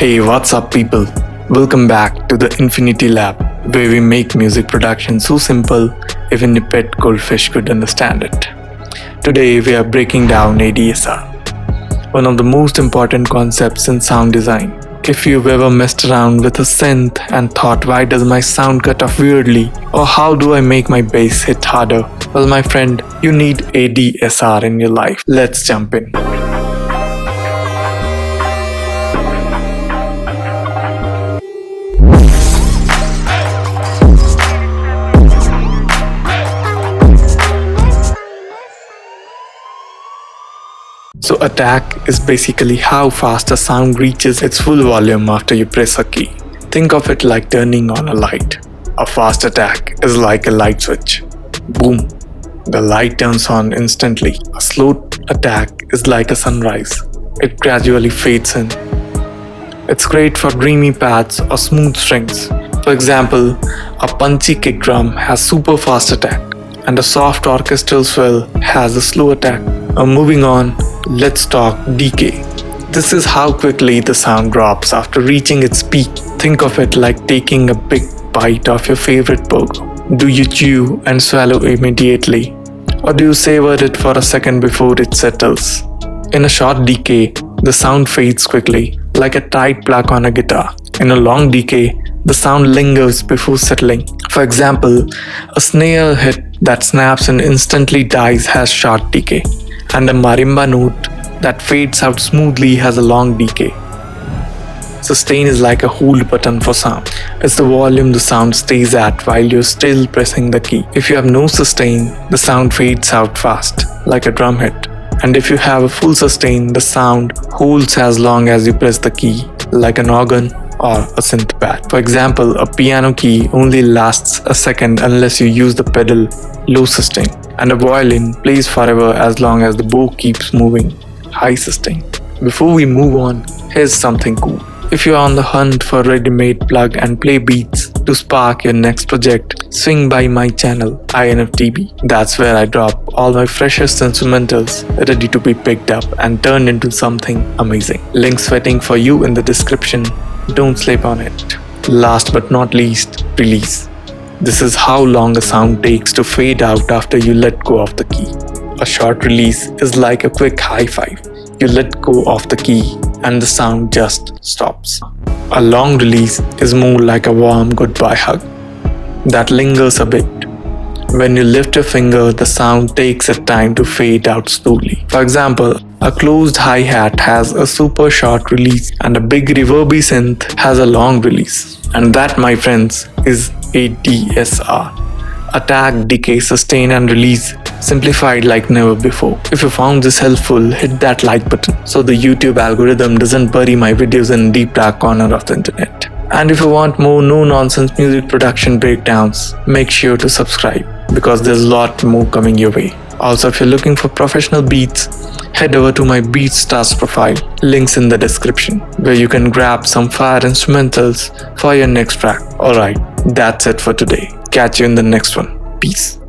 Hey, what's up people? Welcome back to the Infinity Lab, where we make music production so simple even a pet goldfish could understand it. Today we are breaking down ADSR, one of the most important concepts in sound design. If you've ever messed around with a synth and thought, why does my sound cut off weirdly? Or how do I make my bass hit harder? Well, my friend, you need ADSR in your life. Let's jump in. So attack is basically how fast a sound reaches its full volume after you press a key. Think of it like turning on a light. A fast attack is like a light switch. Boom! The light turns on instantly. A slow attack is like a sunrise. It gradually fades in. It's great for dreamy pads or smooth strings. For example, a punchy kick drum has super fast attack, and a soft orchestral swell has a slow attack. Moving on, let's talk decay. This is how quickly the sound drops after reaching its peak. Think of it like taking a big bite of your favorite burger. Do you chew and swallow immediately? Or do you savor it for a second before it settles? In a short decay, the sound fades quickly, like a tight plug on a guitar. In a long decay, the sound lingers before settling. For example, a snare hit that snaps and instantly dies has short decay, and a marimba note that fades out smoothly has a long decay. Sustain is like a hold button for sound. It's the volume the sound stays at while you're still pressing the key. If you have no sustain, the sound fades out fast, like a drum hit. And if you have a full sustain, the sound holds as long as you press the key, like an organ or a synth pad. For example, a piano key only lasts a second unless you use the pedal low sustain, and a violin plays forever as long as the bow keeps moving high sustain. Before we move on, here's something cool. If you're on the hunt for ready-made plug and play beats to spark your next project, swing by my channel INFTB. That's where I drop all my freshest instrumentals ready to be picked up and turned into something amazing. Links waiting for you in the description. Don't sleep on it. Last but not least, release. This is how long a sound takes to fade out after you let go of the key. A short release is like a quick high five. You let go of the key and the sound just stops. A long release is more like a warm goodbye hug that lingers a bit. When you lift your finger, the sound takes a time to fade out slowly. For example, a closed hi-hat has a super short release, and a big reverby synth has a long release. And that, my friends, is ADSR. Attack, decay, sustain and release, simplified like never before. If you found this helpful, hit that like button so the YouTube algorithm doesn't bury my videos in a deep dark corner of the internet. And if you want more no-nonsense music production breakdowns, make sure to subscribe, because there's a lot more coming your way. Also, if you're looking for professional beats, head over to my BeatStars profile, links in the description, where you can grab some fire instrumentals for your next track. Alright, that's it for today. Catch you in the next one. Peace.